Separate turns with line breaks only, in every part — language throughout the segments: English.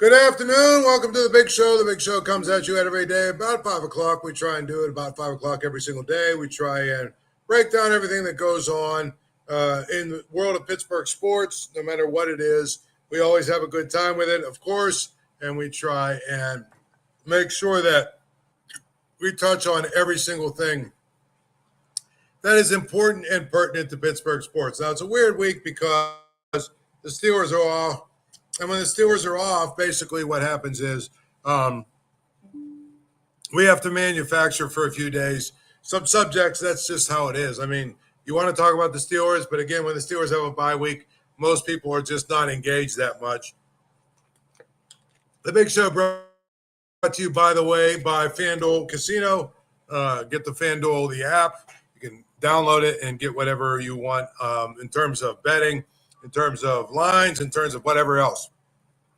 Good afternoon. Welcome to the Big Show. The Big Show comes at you every day about 5 o'clock. We try and do it about 5 o'clock every single day. We try and break down everything that goes on in the world of Pittsburgh sports, no matter what it is. We always have a good time with it, of course, and we try and make sure that we touch on every single thing that is important and pertinent to Pittsburgh sports. Now, it's a weird week because the Steelers are off. And when the Steelers are off, basically what happens is we have to manufacture for a few days some subjects. That's just how it is. I mean, you want to talk about the Steelers, but again, when the Steelers have a bye week, most people are just not engaged that much. The Big Show brought to you, by the way, by FanDuel Casino. Get the FanDuel, the app. You can download it and get whatever you want in terms of betting, in terms of lines, in terms of whatever else.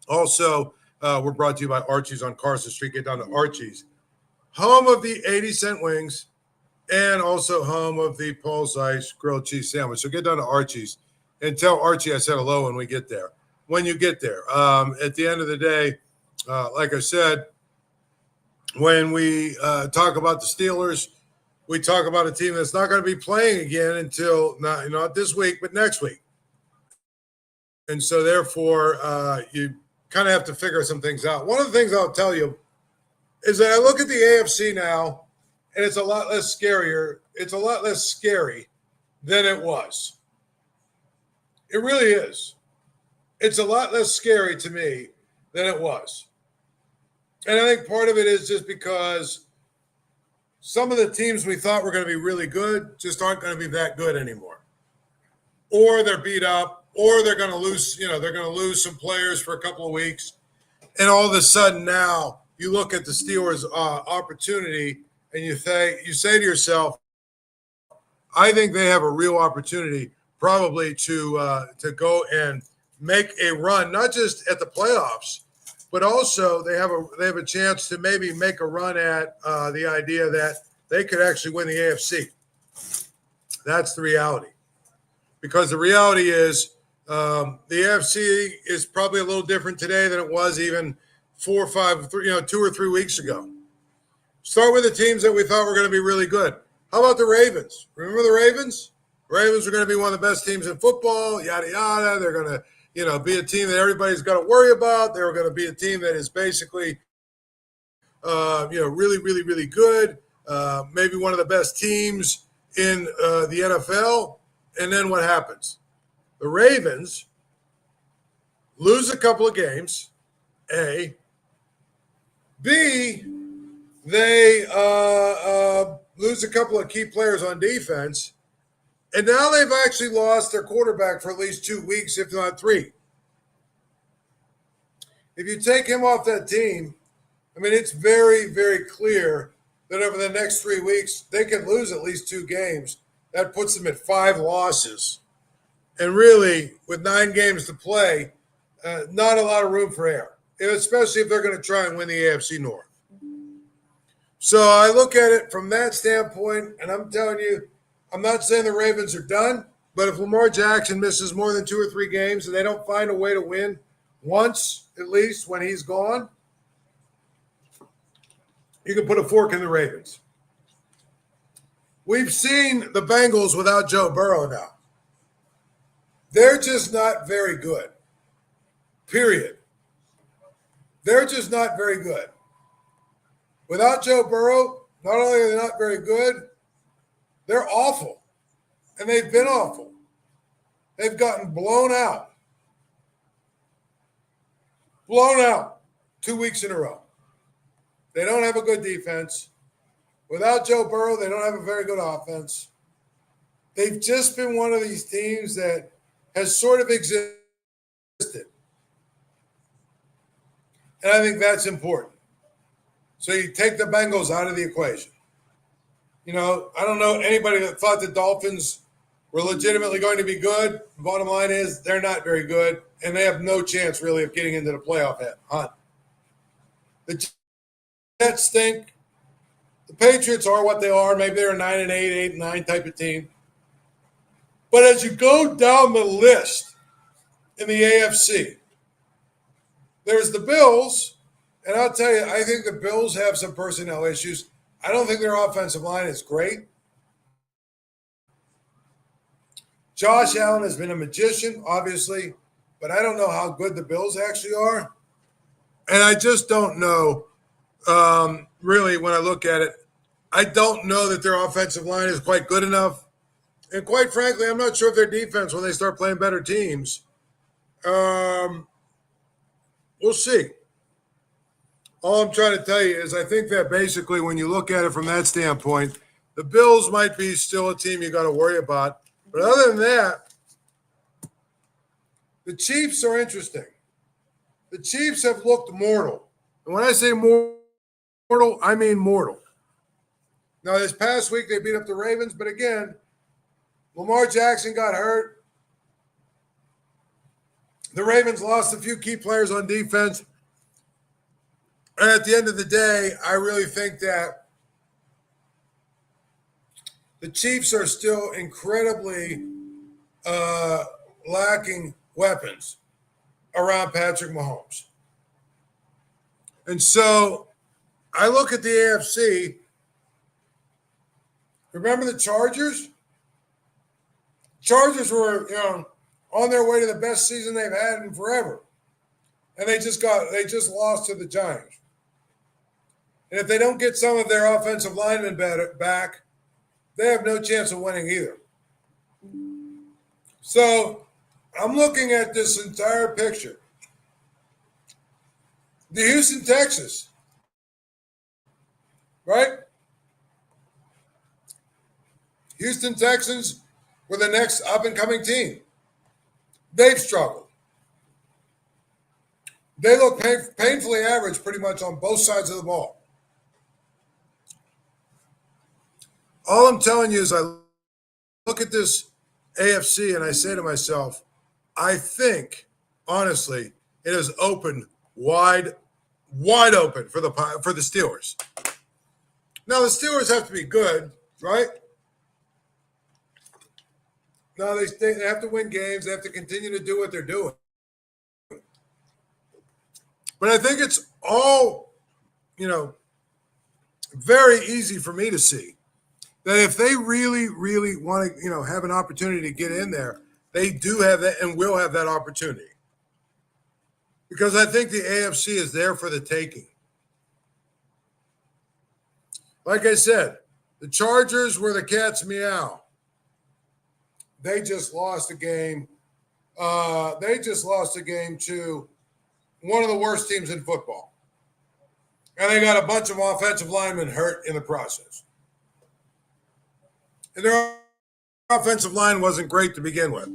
Also, we're brought to you by Archie's on Carson Street. Get down to Archie's, home of the 80-cent wings and also home of the Paul Zeise grilled cheese sandwich. So get down to Archie's and tell Archie I said hello when we get there. When you get there. At the end of the day, like I said, when we talk about the Steelers, we talk about a team that's not going to be playing again until not this week, but next week. And so, therefore, you kind of have to figure some things out. One of the things I'll tell you is that I look at the AFC now, and it's a lot less scarier. It's a lot less scary than it was. It really is. It's a lot less scary to me than it was. And I think part of it is just because some of the teams we thought were going to be really good just aren't going to be that good anymore. Or they're beat up. Or they're going to lose, they're going to lose some players for a couple of weeks. And all of a sudden now you look at the Steelers' opportunity and you say to yourself, I think they have a real opportunity probably to go and make a run, not just at the playoffs, but also they have a chance to maybe make a run at the idea that they could actually win the AFC. That's the reality. Because the reality is, the AFC is probably a little different today than it was even 2 or 3 weeks ago. Start with the teams that we thought were going to be really good. How about the Ravens? Remember the Ravens? The Ravens are going to be one of the best teams in football, yada, yada. They're going to, be a team that everybody's got to worry about. They're going to be a team that is basically, really, really, really good. Maybe one of the best teams in the NFL. And then what happens? The Ravens lose a couple of games, A. B, they lose a couple of key players on defense, and now they've actually lost their quarterback for at least 2 weeks, if not 3. If you take him off that team, I mean, it's very, very clear that over the next 3 weeks, they could lose at least 2 games. That puts them at 5 losses. And really, with 9 games to play, not a lot of room for error, especially if they're going to try and win the AFC North. So I look at it from that standpoint, and I'm telling you, I'm not saying the Ravens are done, but if Lamar Jackson misses more than 2 or 3 games and they don't find a way to win once at least when he's gone, you can put a fork in the Ravens. We've seen the Bengals without Joe Burrow now. They're just not very good, period. They're just not very good. Without Joe Burrow, not only are they not very good, they're awful. And they've been awful. They've gotten blown out. Blown out 2 weeks in a row. They don't have a good defense. Without Joe Burrow, they don't have a very good offense. They've just been one of these teams that has sort of existed. And I think that's important. So you take the Bengals out of the equation. I don't know anybody that thought the Dolphins were legitimately going to be good. The bottom line is they're not very good, and they have no chance really of getting into the playoff hunt. The Jets stink. The Patriots are what they are. Maybe they're a 9-8, 8-9 type of team. But as you go down the list in the AFC, There's the Bills, and I'll tell you, I think the Bills have some personnel issues. I don't think their offensive line is great. Josh Allen has been a magician, obviously, but I don't know how good the Bills actually are. And I just don't know, really, when I look at it. I don't know that their offensive line is quite good enough. And quite frankly, I'm not sure if their defense, when they start playing better teams, we'll see. All I'm trying to tell you is I think that basically when you look at it from that standpoint, the Bills might be still a team you got to worry about. But other than that, the Chiefs are interesting. The Chiefs have looked mortal. And when I say mortal, I mean mortal. Now, this past week, they beat up the Ravens. But again, Lamar Jackson got hurt. The Ravens lost a few key players on defense. And at the end of the day, I really think that the Chiefs are still incredibly lacking weapons around Patrick Mahomes. And so I look at the AFC. Remember the Chargers? Chargers were, on their way to the best season they've had in forever. And they just lost to the Giants. And if they don't get some of their offensive linemen back, they have no chance of winning either. So I'm looking at this entire picture. The Houston Texans, right? Houston Texans were the next up-and-coming team. They've struggled. They look painfully average pretty much on both sides of the ball. All I'm telling you is I look at this AFC and I say to myself, I think, honestly, it is open, wide open for the Steelers. Now, the Steelers have to be good, right? Now, they have to win games. They have to continue to do what they're doing. But I think it's all, very easy for me to see that if they really, really want to, have an opportunity to get in there, they do have that and will have that opportunity. Because I think the AFC is there for the taking. Like I said, the Chargers were the cat's meow. They just lost a game. They just lost a game to one of the worst teams in football. And they got a bunch of offensive linemen hurt in the process. And their offensive line wasn't great to begin with.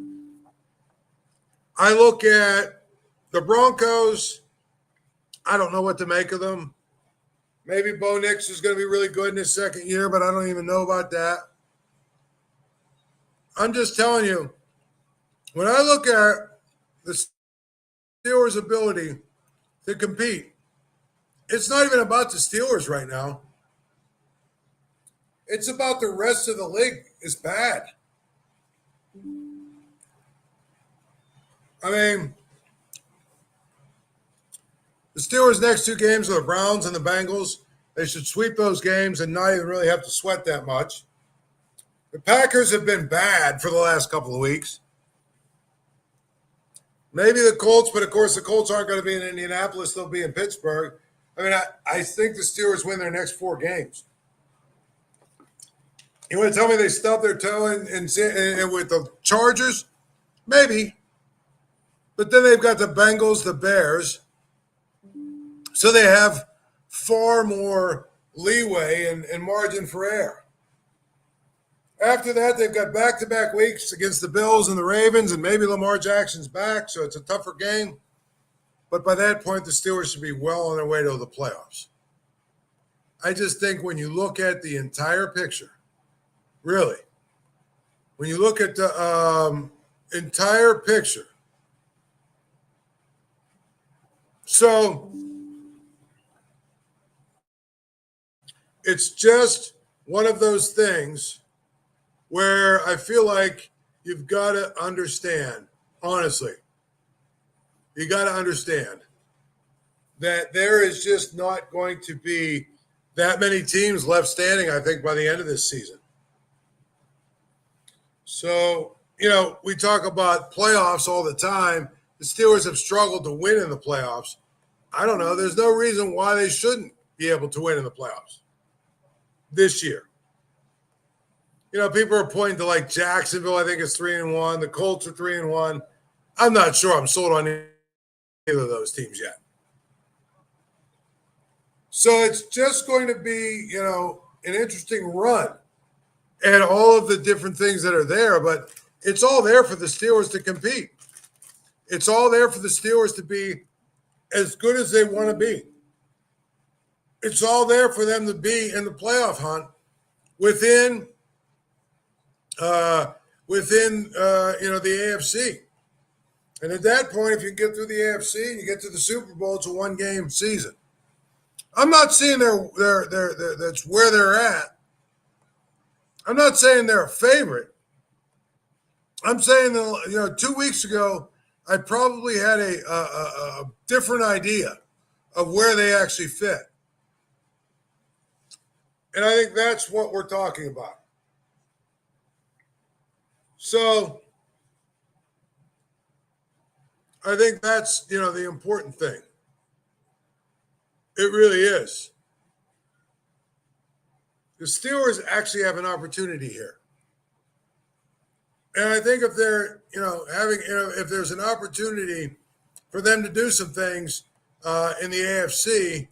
I look at the Broncos. I don't know what to make of them. Maybe Bo Nix is going to be really good in his second year, but I don't even know about that. I'm just telling you, when I look at the Steelers' ability to compete, it's not even about the Steelers right now. It's about the rest of the league is bad. I mean, the Steelers' next two games are the Browns and the Bengals. They should sweep those games and not even really have to sweat that much. The Packers have been bad for the last couple of weeks. Maybe the Colts, but of course the Colts aren't going to be in Indianapolis. They'll be in Pittsburgh. I mean, I think the Steelers win their next 4 games. You want to tell me they stubbed their toe and with the Chargers? Maybe. But then they've got the Bengals, the Bears. So they have far more leeway and margin for error. After that, they've got back-to-back weeks against the Bills and the Ravens, and maybe Lamar Jackson's back, so it's a tougher game. But by that point, the Steelers should be well on their way to the playoffs. I just think when you look at the entire picture, really, when you look at the entire picture, so it's just one of those things where I feel like you've got to understand, honestly, you got to understand that there is just not going to be that many teams left standing, I think, by the end of this season. So, we talk about playoffs all the time. The Steelers have struggled to win in the playoffs. I don't know. There's no reason why they shouldn't be able to win in the playoffs this year. People are pointing to like Jacksonville, I think it's 3-1. The Colts are 3-1. I'm not sure I'm sold on either of those teams yet. So it's just going to be, an interesting run and all of the different things that are there, but it's all there for the Steelers to compete. It's all there for the Steelers to be as good as they want to be. It's all there for them to be in the playoff hunt within the AFC. And at that point, if you get through the AFC and you get to the Super Bowl, it's a one-game season. I'm not saying that's where they're at. I'm not saying they're a favorite. I'm saying that, 2 weeks ago, I probably had a different idea of where they actually fit. And I think that's what we're talking about. So I think that's, the important thing. It really is. The Steelers actually have an opportunity here. And I think if they're, if there's an opportunity for them to do some things in the AFC,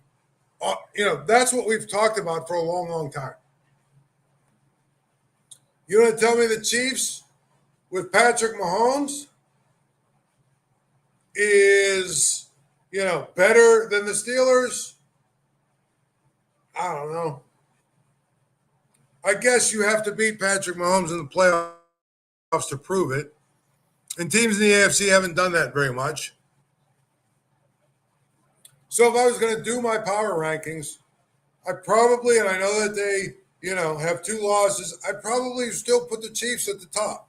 that's what we've talked about for a long, long time. You want to tell me the Chiefs with Patrick Mahomes is, better than the Steelers? I don't know. I guess you have to beat Patrick Mahomes in the playoffs to prove it. And teams in the AFC haven't done that very much. So if I was going to do my power rankings, I probably, and I know that they, have 2 losses, I'd probably still put the Chiefs at the top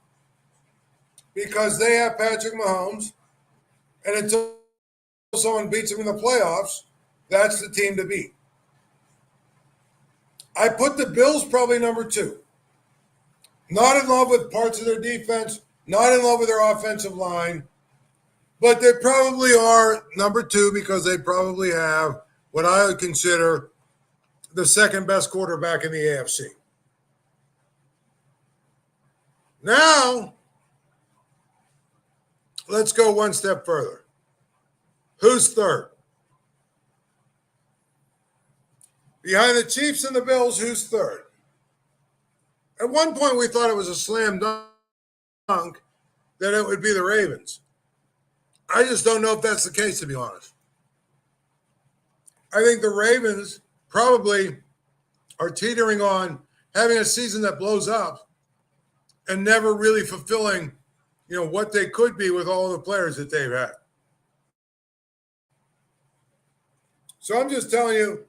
because they have Patrick Mahomes. And until someone beats them in the playoffs, that's the team to beat. I put the Bills probably number 2. Not in love with parts of their defense, not in love with their offensive line, but they probably are number 2 because they probably have what I would consider the second best quarterback in the AFC. Now, let's go one step further. Who's third? Behind the Chiefs and the Bills, who's third? At one point, we thought it was a slam dunk that it would be the Ravens. I just don't know if that's the case, to be honest. I think the Ravens probably are teetering on having a season that blows up and never really fulfilling, what they could be with all the players that they've had. So I'm just telling you,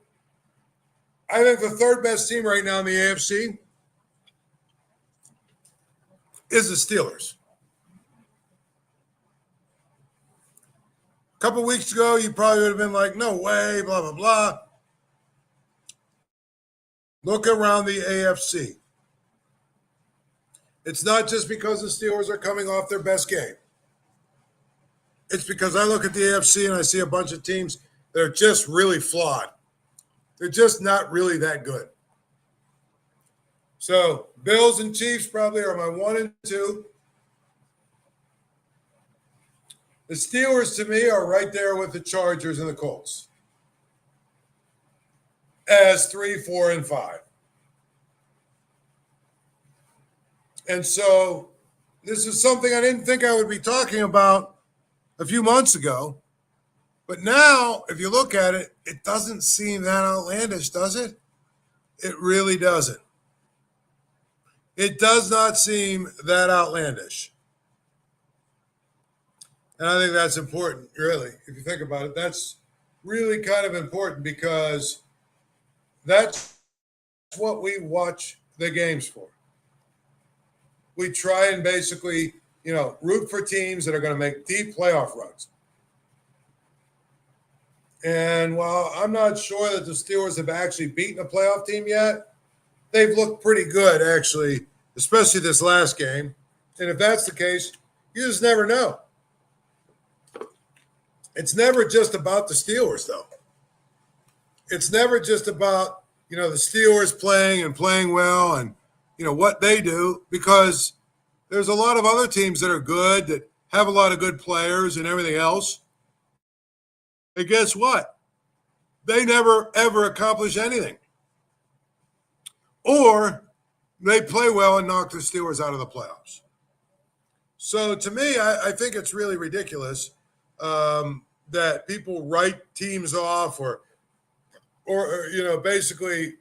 I think the third best team right now in the AFC is the Steelers. A couple weeks ago, you probably would have been like, no way, blah, blah, blah. Look around the AFC. It's not just because the Steelers are coming off their best game. It's because I look at the AFC and I see a bunch of teams that are just really flawed. They're just not really that good. So Bills and Chiefs probably are my 1 and 2. The Steelers, to me, are right there with the Chargers and the Colts as 3, 4, and 5. And so this is something I didn't think I would be talking about a few months ago. But now, if you look at it, it doesn't seem that outlandish, does it? It really doesn't. It does not seem that outlandish. And I think that's important, really. If you think about it, that's really kind of important because that's what we watch the games for. We try and basically, root for teams that are going to make deep playoff runs. And while I'm not sure that the Steelers have actually beaten a playoff team yet, they've looked pretty good, actually, especially this last game. And if that's the case, you just never know. It's never just about the Steelers, though. It's never just about, the Steelers playing and playing well and, what they do, because there's a lot of other teams that are good, that have a lot of good players and everything else. And guess what? They never, ever accomplish anything. Or they play well and knock the Steelers out of the playoffs. So to me, I think it's really ridiculous that people write teams off or basically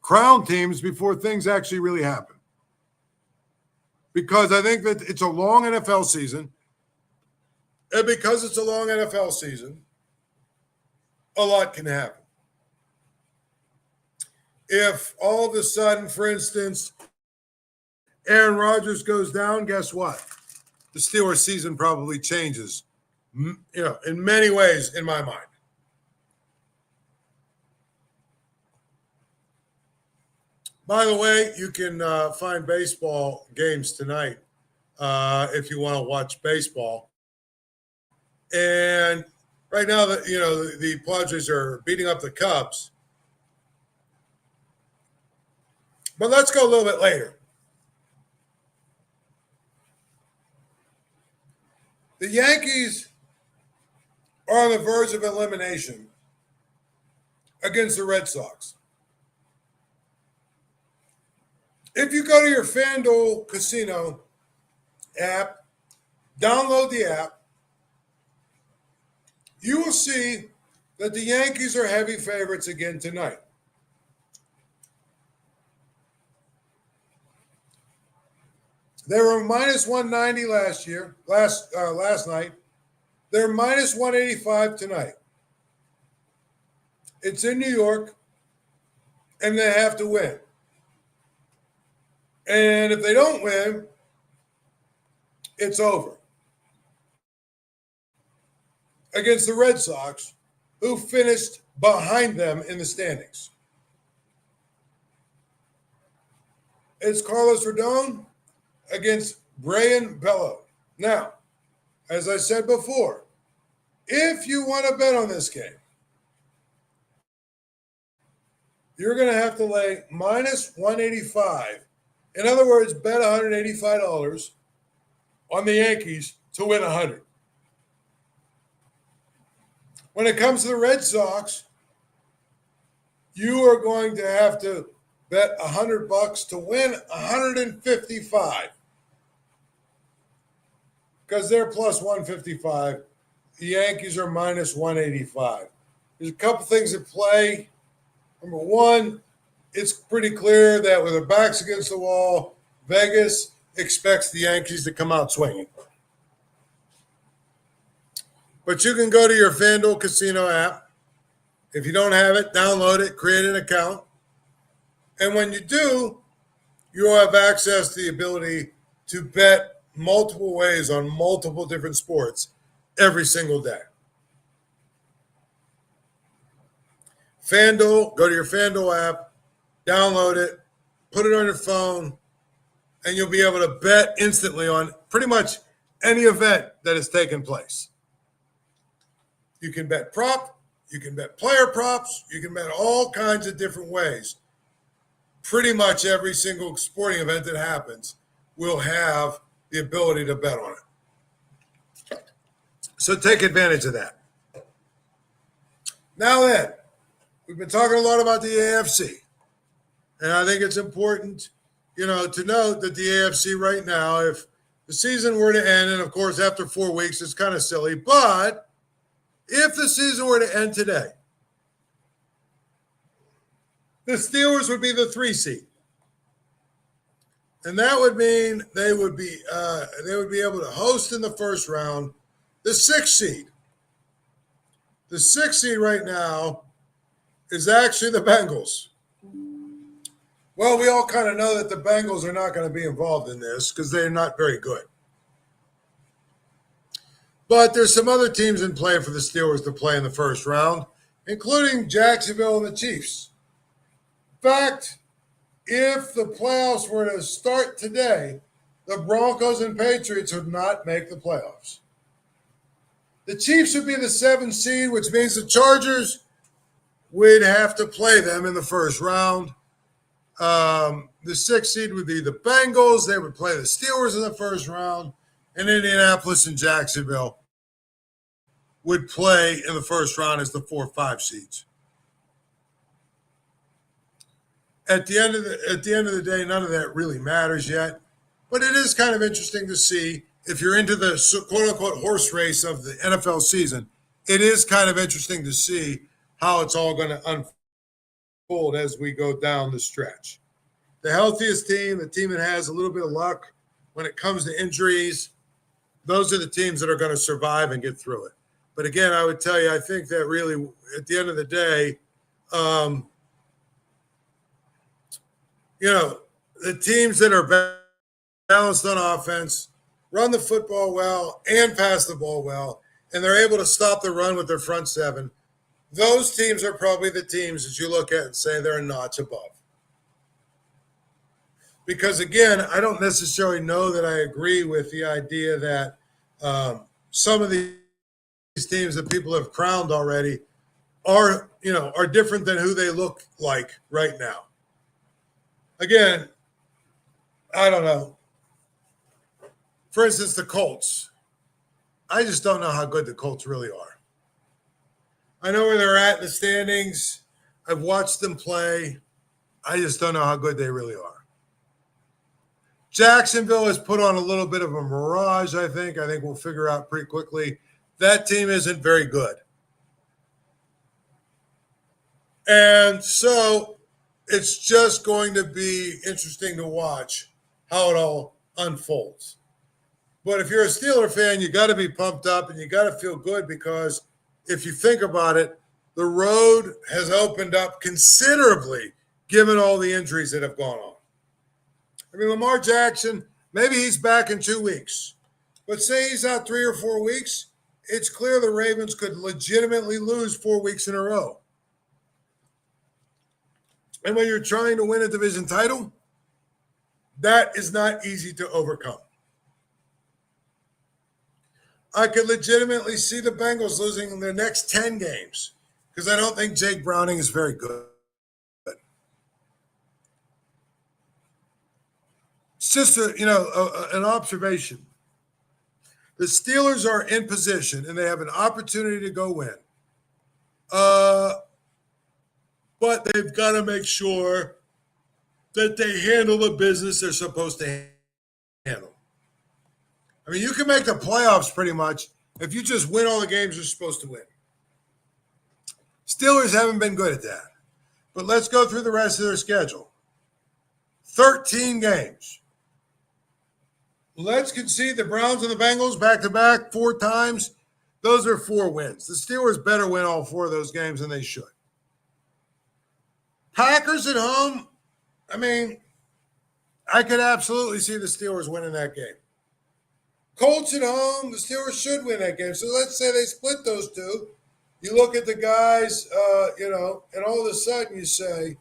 crown teams before things actually really happen. Because I think that it's a long NFL season. And because it's a long NFL season, a lot can happen. If all of a sudden, for instance, Aaron Rodgers goes down, guess what? The Steelers season probably changes, in many ways in my mind. By the way, you can find baseball games tonight if you want to watch baseball. And right now, the Padres are beating up the Cubs. But let's go a little bit later. The Yankees are on the verge of elimination against the Red Sox. If you go to your FanDuel Casino app, download the app, you will see that the Yankees are heavy favorites again tonight. They were minus 190 last night. They're minus 185 tonight. It's in New York, and they have to win. And if they don't win, it's over. Against the Red Sox, who finished behind them in the standings. It's Carlos Rodon against Brayan Bello. Now, as I said before, if you want to bet on this game, you're going to have to lay minus 185. In other words, bet $185 on the Yankees to win 100. When it comes to the Red Sox, you are going to have to bet $100 to win 155. Because they're plus 155. The Yankees are minus 185. There's a couple things at play. Number one, it's pretty clear that with their backs against the wall, Vegas expects the Yankees to come out swinging. But you can go to your FanDuel Casino app. If you don't have it, download it, create an account. And when you do, you'll have access to the ability to bet multiple ways on multiple different sports every single day. FanDuel, go to your FanDuel app, download it, put it on your phone, and you'll be able to bet instantly on pretty much any event that has taken place. You can bet prop, you can bet player props, you can bet all kinds of different ways. Pretty much every single sporting event that happens will have the ability to bet on it. So take advantage of that. Now then, we've been talking a lot about the AFC. And I think it's important, to note that the AFC right now, if the season were to end, and of course after 4 weeks, it's kind of silly, but if the season were to end today, the Steelers would be the 3 seed. And that would mean they would be able to host in the first round the 6th seed. The 6th seed right now is actually the Bengals. Well, we all kind of know that the Bengals are not going to be involved in this because they're not very good. But there's some other teams in play for the Steelers to play in the first round, including Jacksonville and the Chiefs. In fact, if the playoffs were to start today, the Broncos and Patriots would not make the playoffs. The Chiefs would be the 7th seed, which means the Chargers would have to play them in the first round. The 6th seed would be the Bengals. They would play the Steelers in the first round. And Indianapolis and Jacksonville would play in the first round as the 4 or 5 seeds. At the end of the day, none of that really matters yet. But it is kind of interesting to see, if you're into the quote-unquote horse race of the NFL season, it is kind of interesting to see how it's all going to unfold as we go down the stretch. The healthiest team, the team that has a little bit of luck when it comes to injuries, those are the teams that are going to survive and get through it. But again, I would tell you, I think that really, at the end of the day, the teams that are balanced on offense, run the football well, and pass the ball well, and they're able to stop the run with their front seven, those teams are probably the teams that you look at and say they're a notch above. Because, again, I don't necessarily know that I agree with the idea that some of these teams that people have crowned already are different than who they look like right now. Again, I don't know. For instance, the Colts. I just don't know how good the Colts really are. I know where they're at in the standings. I've watched them play. I just don't know how good they really are. Jacksonville has put on a little bit of a mirage, I think. I think we'll figure out pretty quickly. That team isn't very good. And so it's just going to be interesting to watch how it all unfolds. But if you're a Steeler fan, you got to be pumped up and you got to feel good, because if you think about it, the road has opened up considerably given all the injuries that have gone on. I mean, Lamar Jackson, maybe he's back in 2 weeks. But say he's out 3 or 4 weeks, it's clear the Ravens could legitimately lose 4 weeks in a row. And when you're trying to win a division title, that is not easy to overcome. I could legitimately see the Bengals losing their next 10 games because I don't think Jake Browning is very good. It's just an observation. The Steelers are in position and they have an opportunity to go win. But they've got to make sure that they handle the business they're supposed to handle. I mean, you can make the playoffs pretty much if you just win all the games you're supposed to win. Steelers haven't been good at that. But let's go through the rest of their schedule. 13 games. Let's concede the Browns and the Bengals back-to-back 4 times. Those are 4 wins. The Steelers better win all 4 of those games, and they should. Packers at home, I mean, I could absolutely see the Steelers winning that game. Colts at home, the Steelers should win that game. So let's say they split those 2. You look at the guys, and all of a sudden you say,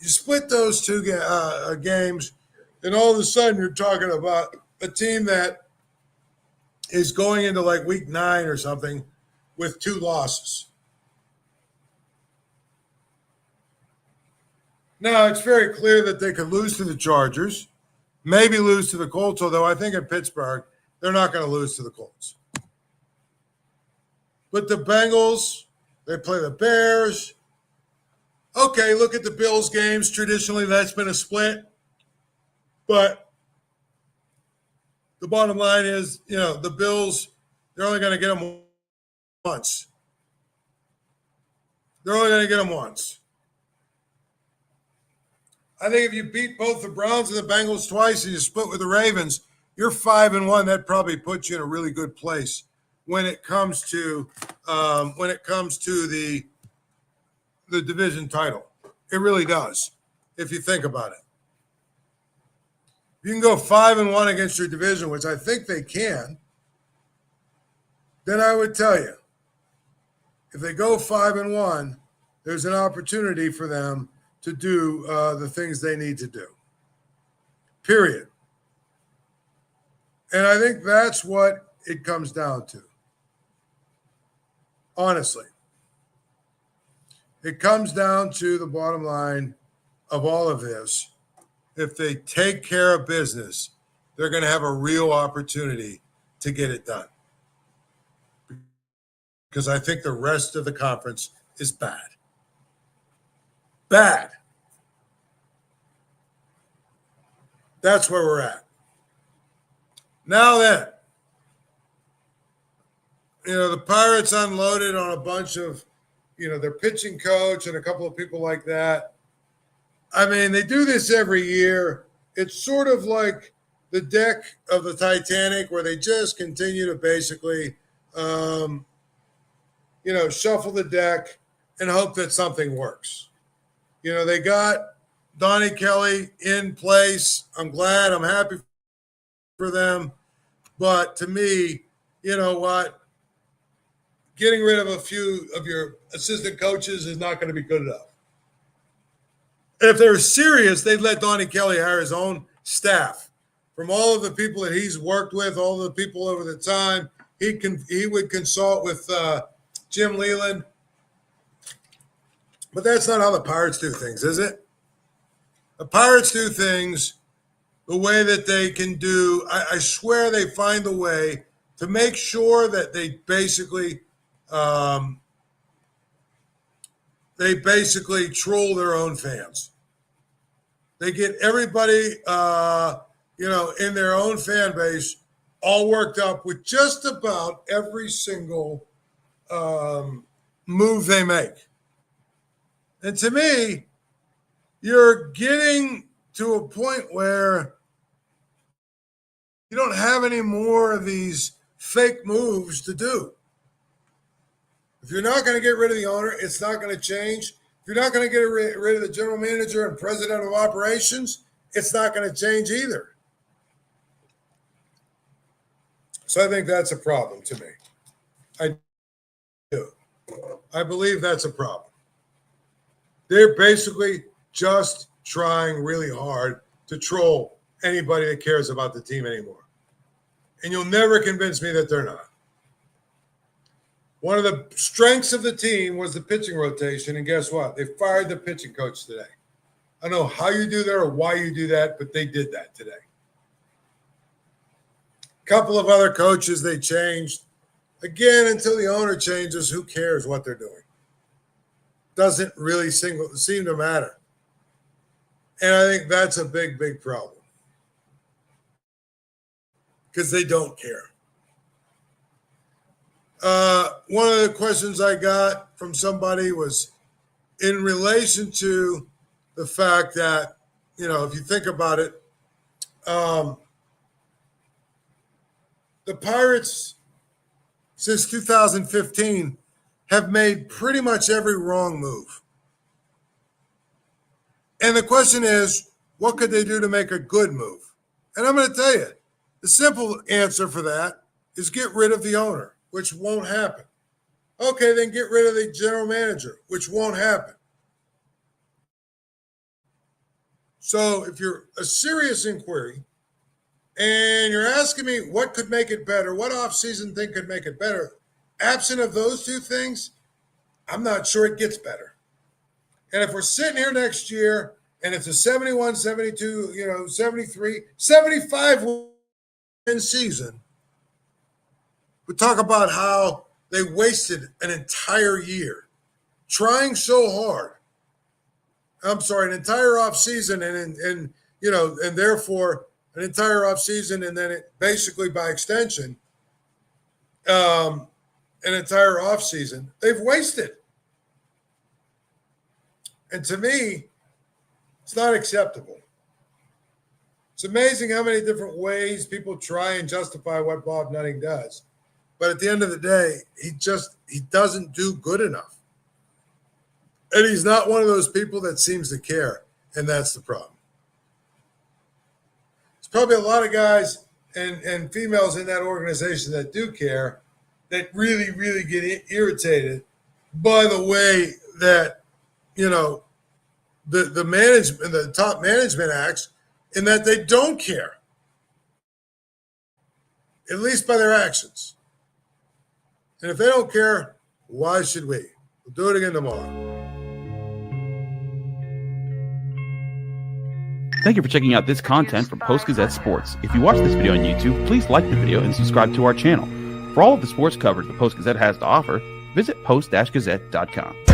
you split those 2 games, and all of a sudden you're talking about a team that is going into like week 9 or something with 2 losses. Now, it's very clear that they could lose to the Chargers, maybe lose to the Colts, although I think in Pittsburgh, they're not going to lose to the Colts. But the Bengals, they play the Bears. Okay, look at the Bills games. Traditionally, that's been a split. But the bottom line is, the Bills, they're only going to get them once. They're only going to get them once. I think if you beat both the Browns and the Bengals twice and you split with the Ravens, you're 5-1. That probably puts you in a really good place when it comes to the division title. It really does, if you think about it. You can go 5-1 against your division, which I think they can. then I would tell you, if they go 5-1, there's an opportunity for them to do the things they need to do. Period. And I think that's what it comes down to. Honestly. It comes down to the bottom line of all of this. If they take care of business, they're going to have a real opportunity to get it done. Because I think the rest of the conference is bad. Bad. That's where we're at. Now then, the Pirates unloaded on a bunch of, their pitching coach and a couple of people like that. I mean, they do this every year. It's sort of like the deck of the Titanic where they just continue to basically, shuffle the deck and hope that something works. They got Donnie Kelly in place. I'm glad. I'm happy for them. But to me, you know what? Getting rid of a few of your assistant coaches is not going to be good enough. If they're serious, they'd let Donnie Kelly hire his own staff. From all of the people that he's worked with, all of the people over the time, he would consult with Jim Leland. But that's not how the Pirates do things, is it? The Pirates do things the way that they can do. I swear they find a way to make sure that they basically troll their own fans. They get everybody, in their own fan base all worked up with just about every single move they make. And to me, you're getting to a point where you don't have any more of these fake moves to do. If you're not going to get rid of the owner, it's not going to change. If you're not going to get rid of the general manager and president of operations, it's not going to change either. So I think that's a problem to me. I do. I believe that's a problem. They're basically just trying really hard to troll anybody that cares about the team anymore. And you'll never convince me that they're not. One of the strengths of the team was the pitching rotation, and guess what? They fired the pitching coach today. I don't know how you do that or why you do that, but they did that today. A couple of other coaches they changed. Again, until the owner changes, who cares what they're doing? Doesn't really seem to matter. And I think that's a big, big problem. Because they don't care. One of the questions I got from somebody was in relation to the fact that, if you think about it, the Pirates since 2015 have made pretty much every wrong move. And the question is, what could they do to make a good move? And I'm going to tell you, the simple answer for that is get rid of the owner, which won't happen. Okay, then get rid of the general manager, which won't happen. So if you're a serious inquiry and you're asking me what could make it better, what off-season thing could make it better, absent of those two things, I'm not sure it gets better. And if we're sitting here next year and it's a 71, 72, 73, 75 win season, we talk about how they wasted an entire year trying so hard. An entire offseason and therefore an entire offseason and then it basically by extension, an entire offseason, they've wasted. And to me, it's not acceptable. It's amazing how many different ways people try and justify what Bob Nutting does. But at the end of the day, he doesn't do good enough. And he's not one of those people that seems to care. And that's the problem. There's probably a lot of guys and females in that organization that do care. that really, really get irritated by the way that, the management, the top management acts, in that they don't care, at least by their actions. And if they don't care, why should we? We'll do it again tomorrow.
Thank you for checking out this content from Post-Gazette Sports. If you watch this video on YouTube, please like the video and subscribe to our channel. For all of the sports coverage the Post-Gazette has to offer, visit post-gazette.com.